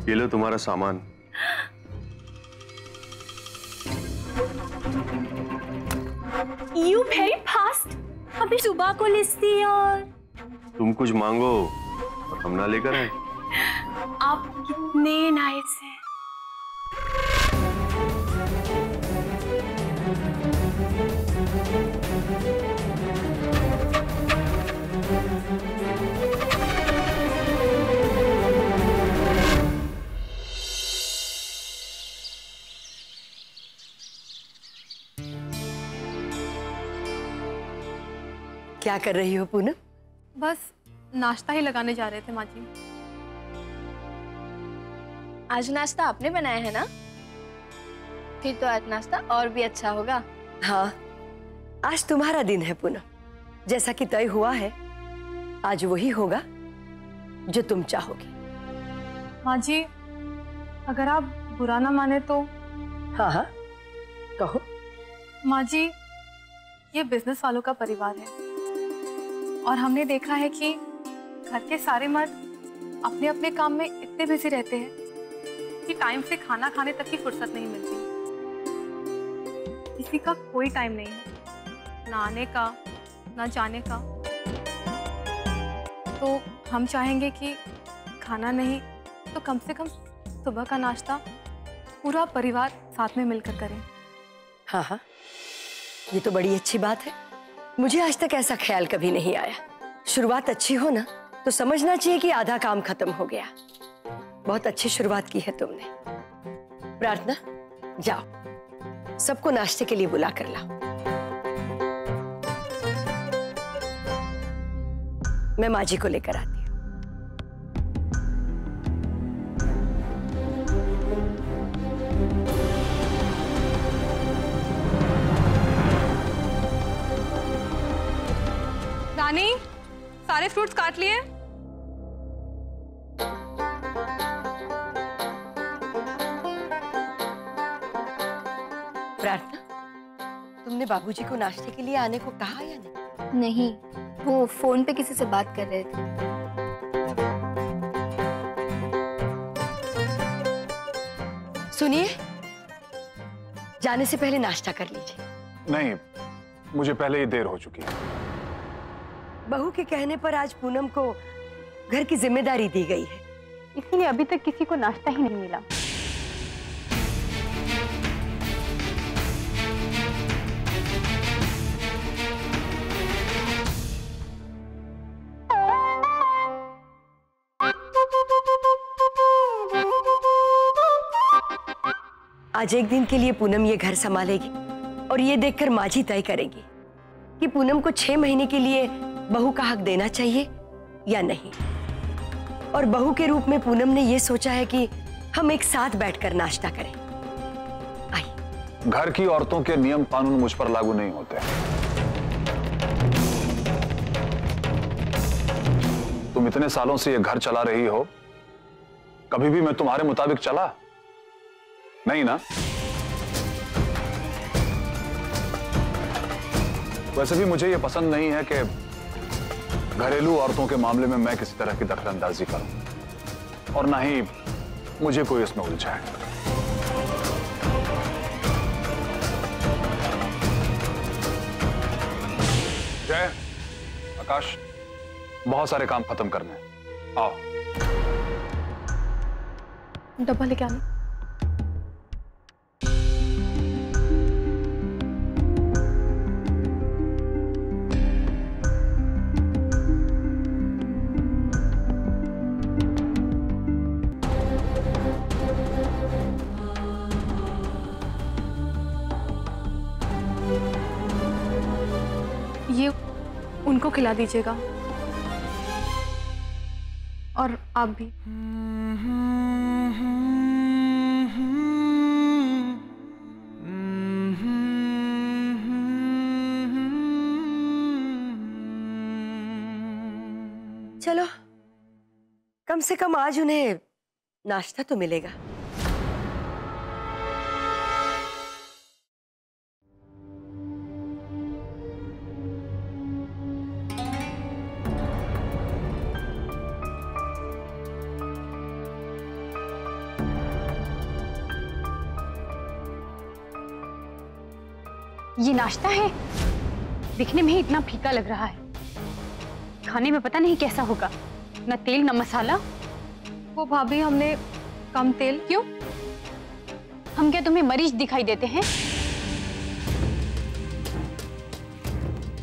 ये लो तुम्हारा सामान। You very fast। अभी सुबह को लिस्ट दी और तुम कुछ मांगो और हम ना लेकर आए। आप कितने नाइस हैं। क्या कर रही हो पूनम? बस नाश्ता ही लगाने जा रहे थे माँ जी। आज नाश्ता आपने बनाया है ना? फिर तो आज नाश्ता और भी अच्छा होगा। हाँ, आज तुम्हारा दिन है पूनम। जैसा कि तय हुआ है, आज वही होगा जो तुम चाहोगी। माँ जी, अगर आप बुरा ना माने तो। हाँ हाँ, कहो। माँ जी, ये बिजनेस वालों का परिवार है और हमने देखा है कि घर के सारे मर्द अपने अपने काम में इतने बिजी रहते हैं कि टाइम से खाना खाने तक की फुर्सत नहीं मिलती। किसी का कोई टाइम नहीं है, ना आने का ना जाने का। तो हम चाहेंगे कि खाना नहीं तो कम से कम सुबह का नाश्ता पूरा परिवार साथ में मिलकर करें। हाँ हाँ, ये तो बड़ी अच्छी बात है। मुझे आज तक ऐसा ख्याल कभी नहीं आया। शुरुआत अच्छी हो ना तो समझना चाहिए कि आधा काम खत्म हो गया। बहुत अच्छी शुरुआत की है तुमने। प्रार्थना, जाओ सबको नाश्ते के लिए बुला कर लाओ। मैं माँ जी को लेकर आती हूँ। रानी, सारे फ्रूट्स काट लिए? प्रार्थना, तुमने बाबूजी को नाश्ते के लिए आने को कहा या नहीं? नहीं, वो फोन पे किसी से बात कर रहे थे। सुनिए, जाने से पहले नाश्ता कर लीजिए। नहीं, मुझे पहले ही देर हो चुकी है। बहू के कहने पर आज पूनम को घर की जिम्मेदारी दी गई है, इसीलिए अभी तक किसी को नाश्ता ही नहीं मिला। आज एक दिन के लिए पूनम ये घर संभालेगी और ये देखकर माँ जी तय करेंगी कि पूनम को 6 महीने के लिए बहू का हक देना चाहिए या नहीं। और बहू के रूप में पूनम ने ये सोचा है कि हम एक साथ बैठकर नाश्ता करें। आई। घर की औरतों के नियम कानून मुझ पर लागू नहीं होते। तुम इतने सालों से ये घर चला रही हो, कभी भी मैं तुम्हारे मुताबिक चला नहीं ना? वैसे भी मुझे यह पसंद नहीं है कि घरेलू औरतों के मामले में मैं किसी तरह की दखलंदाजी करूं और ना ही मुझे कोई इसमें उलझाए। जय, आकाश, बहुत सारे काम खत्म करने हैं। आओ। डब्बा लेके आना। ये उनको खिला दीजिएगा और आप भी। चलो, कम से कम आज उन्हें नाश्ता तो मिलेगा। ये नाश्ता है? दिखने में ही इतना फीका लग रहा है, खाने में पता नहीं कैसा होगा। न तेल न मसाला। वो भाभी, हमने कम तेल। क्यों? हम क्या तुम्हें मरीज दिखाई देते हैं?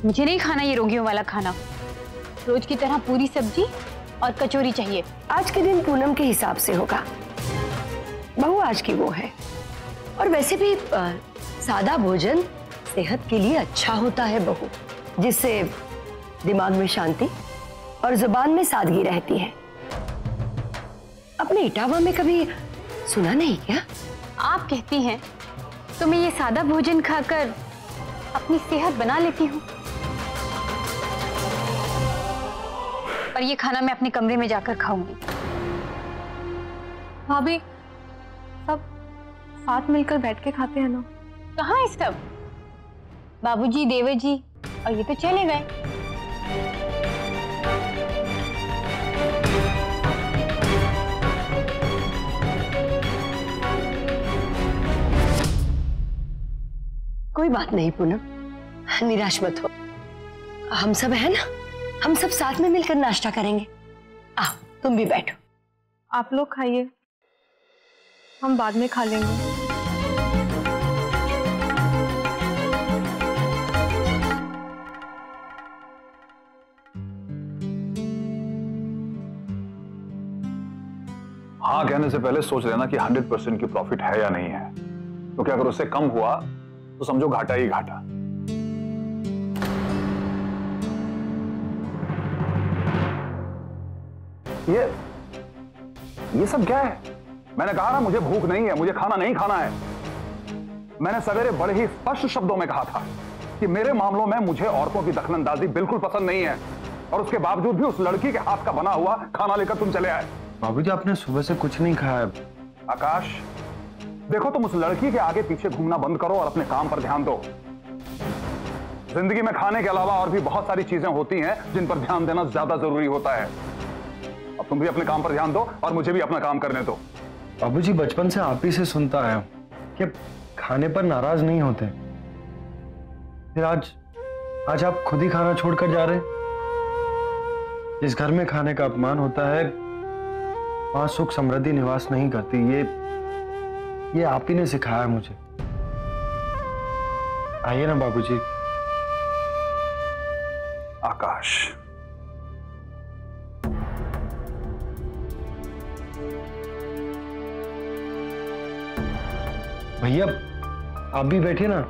मुझे नहीं खाना ये रोगियों वाला खाना। रोज की तरह पूरी सब्जी और कचौरी चाहिए। आज के दिन पूनम के हिसाब से होगा। बहू आज की वो है। और वैसे भी सादा भोजन सेहत के लिए अच्छा होता है बहू, जिससे दिमाग में शांति और जुबान में सादगी रहती है। अपने इटावा में कभी सुना नहीं क्या? आप कहती हैं तो मैं ये सादा भोजन खाकर अपनी सेहत बना लेती हूँ, और ये खाना मैं अपने कमरे में जाकर खाऊंगी। भाभी, सब साथ मिलकर बैठ के खाते हैं ना। कहाँ है सब? बाबूजी, देवर जी और ये तो चले गए। कोई बात नहीं पूनम, निराश मत हो। हम सब है ना, हम सब साथ में मिलकर नाश्ता करेंगे। आओ तुम भी बैठो। आप लोग खाइए, हम बाद में खा लेंगे। हाँ कहने से पहले सोच लेना कि 100% की प्रॉफिट है या नहीं है, क्योंकि अगर उससे कम हुआ तो समझो घाटा ही घाटा। ये सब क्या है? मैंने कहा ना मुझे भूख नहीं है, मुझे खाना नहीं खाना है। मैंने सवेरे बड़े ही स्पष्ट शब्दों में कहा था कि मेरे मामलों में मुझे औरतों की दखलंदाजी बिल्कुल पसंद नहीं है, और उसके बावजूद भी उस लड़की के हाथ का बना हुआ खाना लेकर तुम चले आए। बाबूजी आपने सुबह से कुछ नहीं खाया। आकाश देखो, तुम उस लड़की के आगे पीछे घूमना बंद करो और अपने काम पर ध्यान दो। जिंदगी में खाने के अलावा और भी बहुत सारी चीजें होती हैं जिन पर ध्यान देना ज्यादा जरूरी होता है। अब तुम भी अपने काम पर ध्यान दो और मुझे भी अपना काम करने दो। बाबूजी बचपन से आप ही से सुनता आया कि खाने पर नाराज नहीं होते, फिर आज आप खुद ही खाना छोड़कर जा रहे। जिस घर में खाने का अपमान होता है वहां सुख समृद्धि निवास नहीं करती। ये आप ही ने सिखाया मुझे। आइए ना बाबूजी। आकाश भैया आप भी बैठिए ना।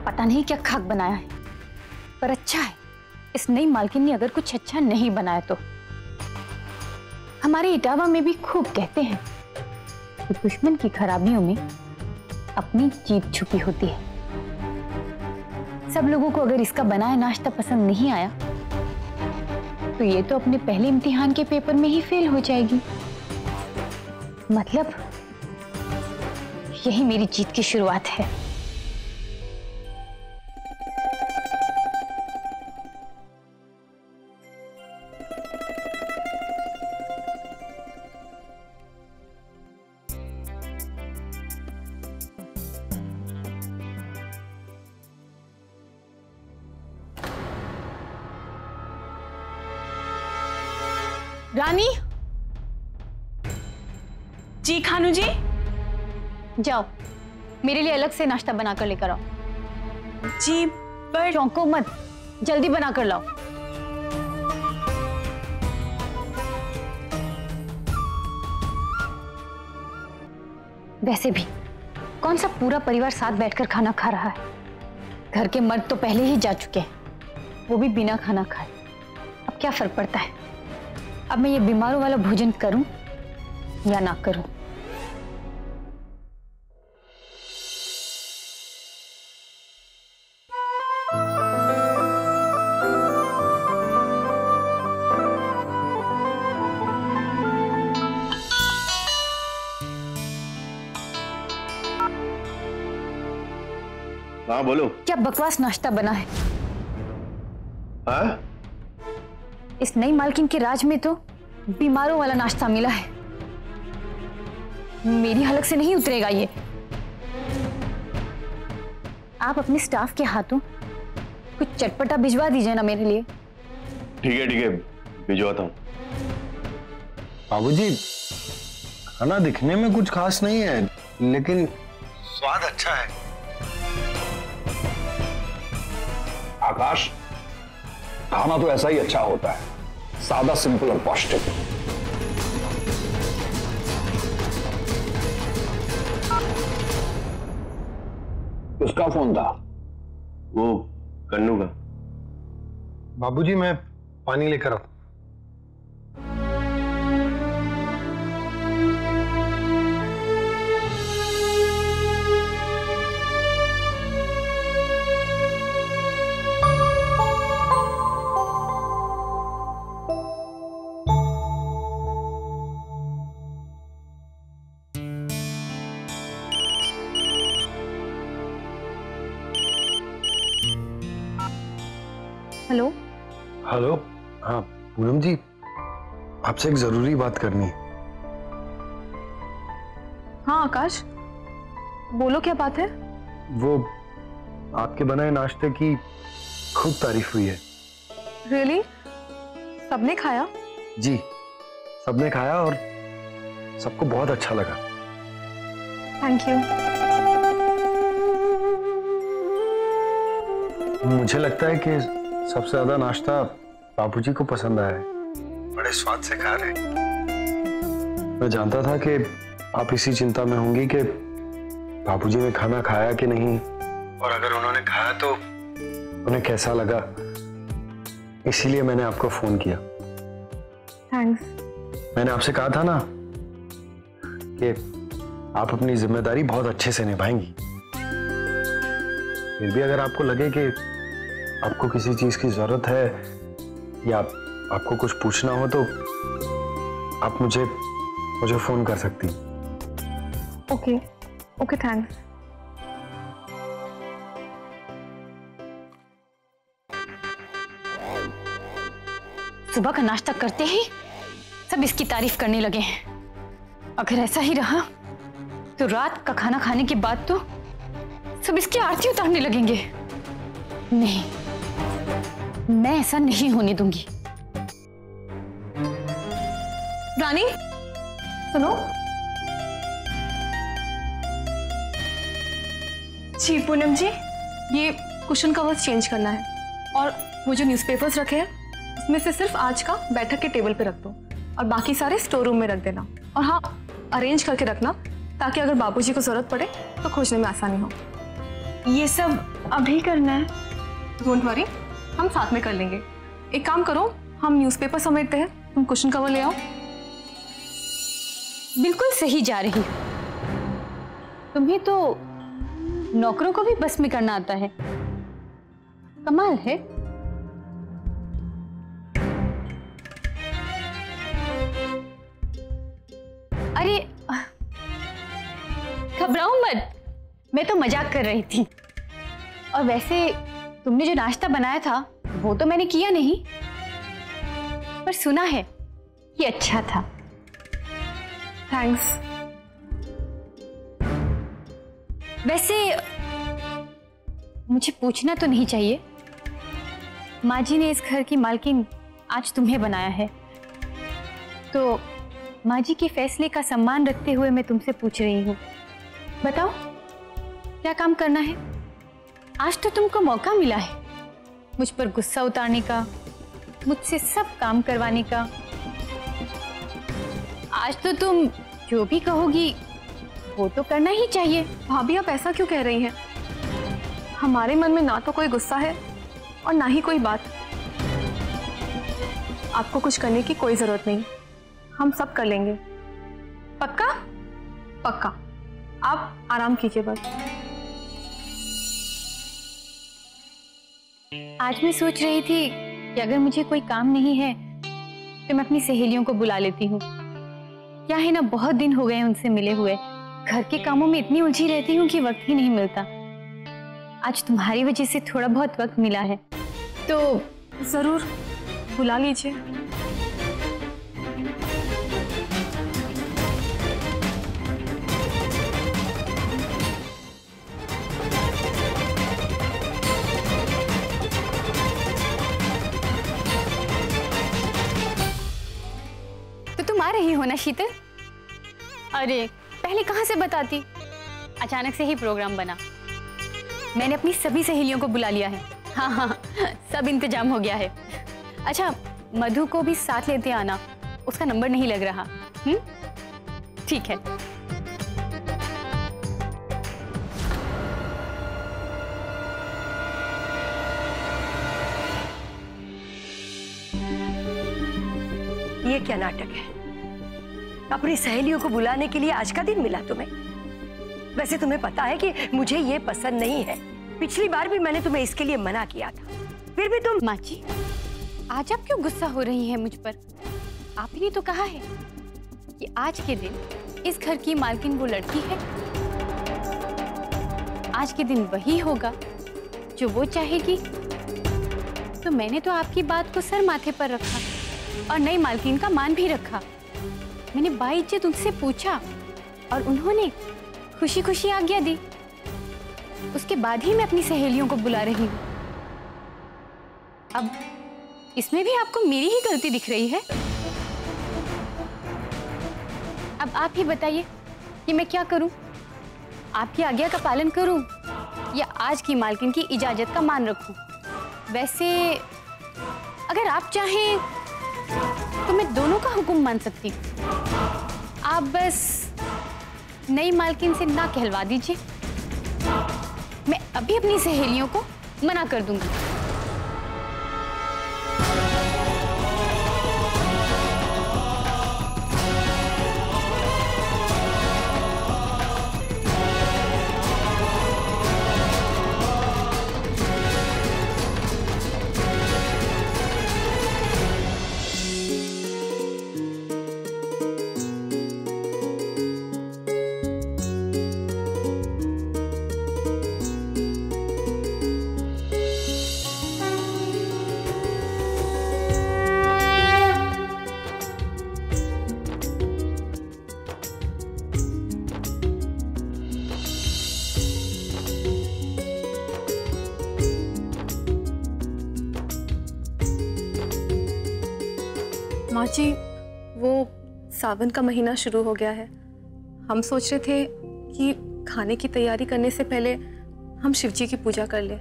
पता नहीं क्या खाक बनाया है, पर अच्छा है। इस नई मालकिन ने अगर कुछ अच्छा नहीं बनाया तो। हमारे इटावा में भी खूब कहते हैं कि दुश्मन की खराबियों में अपनी जीत छुपी होती है। सब लोगों को अगर इसका बनाया नाश्ता पसंद नहीं आया तो ये तो अपने पहले इम्तिहान के पेपर में ही फेल हो जाएगी। मतलब यही मेरी जीत की शुरुआत है। रानी जी, खानू जी जाओ मेरे लिए अलग से नाश्ता बनाकर लेकर आओ। जी पर चौंको मत, जल्दी बनाकर लाओ। वैसे भी कौन सा पूरा परिवार साथ बैठकर खाना खा रहा है? घर के मर्द तो पहले ही जा चुके हैं, वो भी बिना खाना खाए। अब क्या फर्क पड़ता है? अब मैं ये बीमारों वाला भोजन करूं या ना करूं? हाँ बोलो। क्या बकवास नाश्ता बना है? हाँ? इस नई मालकिन के राज में तो बीमारों वाला नाश्ता मिला है। मेरी हलक से नहीं उतरेगा ये। आप अपने स्टाफ के हाथों कुछ चटपटा भिजवा दीजिए ना मेरे लिए। ठीक है, भिजवाता हूँ। बाबूजी, खाना दिखने में कुछ खास नहीं है, लेकिन स्वाद अच्छा है। आकाश, खाना तो ऐसा ही अच्छा होता है, सादा, सिंपल और पौष्टिक। किसका फोन था? वो कन्नू का। बाबूजी, मैं पानी लेकर आता हूं। हेलो। हेलो, हाँ पूनम जी, आपसे एक जरूरी बात करनी है। हाँ आकाश, बोलो क्या बात है? वो आपके बनाए नाश्ते की खूब तारीफ हुई है। रियली? सबने खाया? जी, सबने खाया और सबको बहुत अच्छा लगा। Thank you. मुझे लगता है कि सबसे ज्यादा नाश्ता बाबूजी को पसंद आया है। बड़े स्वाद से खा रहे। मैं जानता था कि आप इसी चिंता में होंगी कि बाबूजी ने खाना खाया कि नहीं, और अगर उन्होंने खाया तो उन्हें कैसा लगा। इसीलिए मैंने आपको फोन किया। थैंक्स। मैंने आपसे कहा था ना कि आप अपनी जिम्मेदारी बहुत अच्छे से निभाएंगी। फिर भी अगर आपको लगे कि आपको किसी चीज की जरूरत है या आपको कुछ पूछना हो तो आप मुझे फोन कर सकती। Okay, thanks. सुबह का नाश्ता करते ही सब इसकी तारीफ करने लगे हैं। अगर ऐसा ही रहा तो रात का खाना खाने के बाद तो सब इसकी आरती उतारने लगेंगे। नहीं, मैं ऐसा नहीं होने दूंगी। रानी, सुनो। जी पूनम जी, ये कुशन कवर्स चेंज करना है और वो जो न्यूज़पेपर्स रखे हैं उसमें से सिर्फ आज का बैठक के टेबल पे रख दो और बाकी सारे स्टोर रूम में रख देना। और हाँ, अरेंज करके रखना ताकि अगर बाबूजी को जरूरत पड़े तो खोजने में आसानी हो। ये सब अभी करना है? डोंट वरी, हम साथ में कर लेंगे। एक काम करो, हम न्यूज़पेपर समेटते हैं, तुम कुशन कवर ले आओ। बिल्कुल सही जा रही हो। तुम्हें तो नौकरों को भी बस में करना आता है। कमाल है। अरे घबराओ मत, मैं तो मजाक कर रही थी। और वैसे तुमने जो नाश्ता बनाया था वो तो मैंने किया नहीं, पर सुना है कि अच्छा था। थैंक्स। वैसे मुझे पूछना तो नहीं चाहिए, माँ जी ने इस घर की मालकिन आज तुम्हें बनाया है, तो माँ जी के फैसले का सम्मान रखते हुए मैं तुमसे पूछ रही हूँ। बताओ क्या काम करना है? आज तो तुमको मौका मिला है मुझ पर गुस्सा उतारने का, मुझसे सब काम करवाने का। आज तो तुम जो भी कहोगी वो तो करना ही चाहिए। भाभी, आप ऐसा क्यों कह रही हैं? हमारे मन में ना तो कोई गुस्सा है और ना ही कोई बात। आपको कुछ करने की कोई जरूरत नहीं, हम सब कर लेंगे। पक्का? पक्का। आप आराम कीजिए बस। आज मैं सोच रही थी कि अगर मुझे कोई काम नहीं है तो मैं अपनी सहेलियों को बुला लेती हूँ। क्या है ना, बहुत दिन हो गए उनसे मिले हुए। घर के कामों में इतनी उलझी रहती हूँ कि वक्त ही नहीं मिलता। आज तुम्हारी वजह से थोड़ा बहुत वक्त मिला है तो जरूर बुला लीजिए। रही हो ना शीतल? अरे पहले कहाँ से बताती, अचानक से ही प्रोग्राम बना। मैंने अपनी सभी सहेलियों को बुला लिया है। हाँ हाँ, सब इंतजाम हो गया है। अच्छा, मधु को भी साथ लेते आना, उसका नंबर नहीं लग रहा। ठीक है। ये क्या नाटक है? अपनी सहेलियों को बुलाने के लिए आज का दिन मिला तुम्हें? वैसे तुम्हें पता है कि मुझे ये पसंद नहीं है। पिछली बार भी मैंने तुम्हें इसके लिए मना किया था, फिर भी तुम। माँ जी, आज आप क्यों गुस्सा हो रही हैं मुझ पर? आप ही ने तो कहा है कि आज के दिन इस घर की मालकिन वो लड़की है। आज के दिन वही होगा जो वो चाहेगी। तो मैंने तो आपकी बात को सर माथे पर रखा और नई मालकिन का मान भी रखा। मैंने बाइज्जत उनसे पूछा और उन्होंने खुशी खुशी आज्ञा दी। उसके बाद ही मैं अपनी सहेलियों को बुला रही हूँ। अब इसमें भी आपको मेरी ही गलती दिख रही है। अब आप ही बताइए कि मैं क्या करूं? आपकी आज्ञा का पालन करूं या आज की मालकिन की इजाजत का मान रखूं? वैसे अगर आप चाहें तो मैं दोनों का हुक्म मान सकती हूँ। आप बस नई मालकिन से ना कहलवा दीजिए, मैं अभी अपनी सहेलियों को मना कर दूंगी। माँ जी, वो सावन का महीना शुरू हो गया है। हम सोच रहे थे कि खाने की तैयारी करने से पहले हम शिव जी की पूजा कर लें,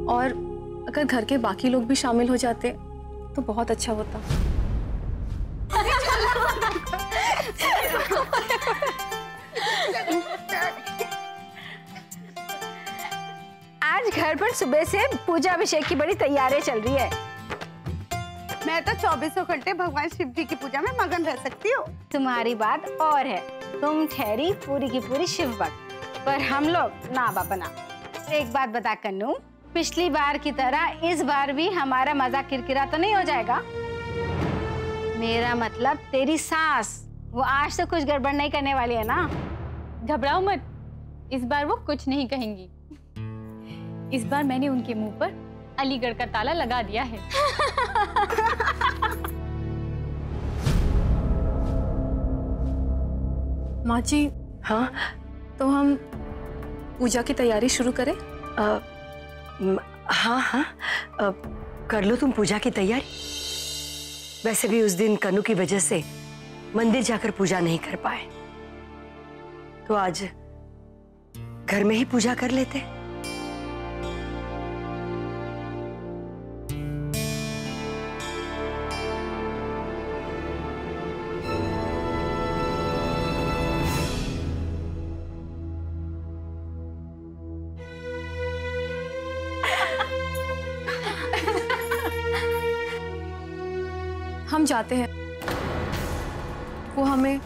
और अगर घर के बाकी लोग भी शामिल हो जाते तो बहुत अच्छा होता। आज घर पर सुबह से पूजा अभिषेक की बड़ी तैयारी चल रही है। मैं तो 24 घंटे भगवान शिव जी की पूजा में मगन रह सकती हूँ। तुम्हारी बात और है, तुम ठहरी पूरी की पूरी शिव भक्त, पर हम लोग ना बाबा ना। एक बात बता कन्नू, पिछली बार की तरह इस बार भी हमारा मजाक किरकिरा तो नहीं हो जाएगा? मेरा मतलब तेरी सास, वो आज तो कुछ गड़बड़ नहीं करने वाली है ना? घबराओ मत, इस बार वो कुछ नहीं कहेंगी। इस बार मैंने उनके मुंह पर अलीगढ़ का ताला लगा दिया है। माँ जी, हाँ तो हम पूजा की तैयारी शुरू करें? हाँ हाँ, कर लो तुम पूजा की तैयारी। वैसे भी उस दिन कन्नू की वजह से मंदिर जाकर पूजा नहीं कर पाए, तो आज घर में ही पूजा कर लेते। हम जाते हैं, वो हमें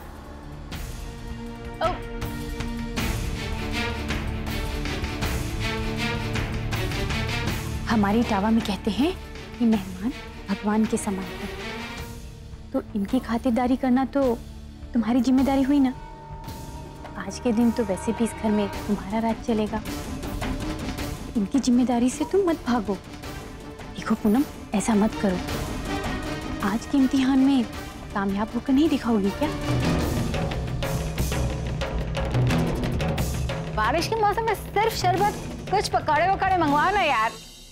हमारी टावा में कहते हैं कि मेहमान भगवान के समान है, तो इनकी खातिरदारी करना तो तुम्हारी जिम्मेदारी हुई ना। आज के दिन तो वैसे भी इस घर में तुम्हारा राज चलेगा, इनकी जिम्मेदारी से तुम मत भागो। देखो पूनम, ऐसा मत करो, आज के इम्तिहान में कामयाब होकर नहीं दिखाओगी क्या? बारिश के मौसम में सिर्फ शरबत, कुछ पकौड़े वकौड़े मंगवाओ ना यार।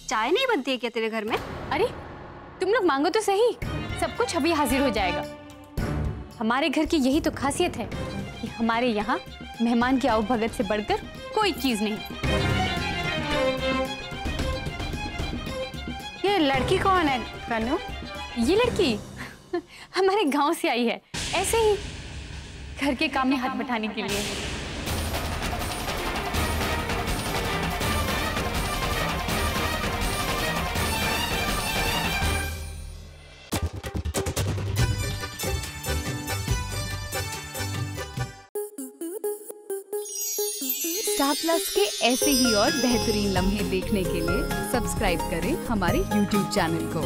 चाय नहीं बनती है क्या तेरे घर में? अरे तुम लोग मांगो तो सही, सब कुछ अभी हाजिर हो जाएगा। हमारे घर की यही तो खासियत है कि हमारे यहाँ मेहमान की आवभगत से बढ़कर कोई चीज नहीं। ये लड़की कौन है कन्नू? ये लड़की हमारे गांव से आई है, ऐसे ही घर के काम में हाथ बटाने के लिए। स्टार प्लस के ऐसे ही और बेहतरीन लम्हे देखने के लिए सब्सक्राइब करें हमारे YouTube चैनल को।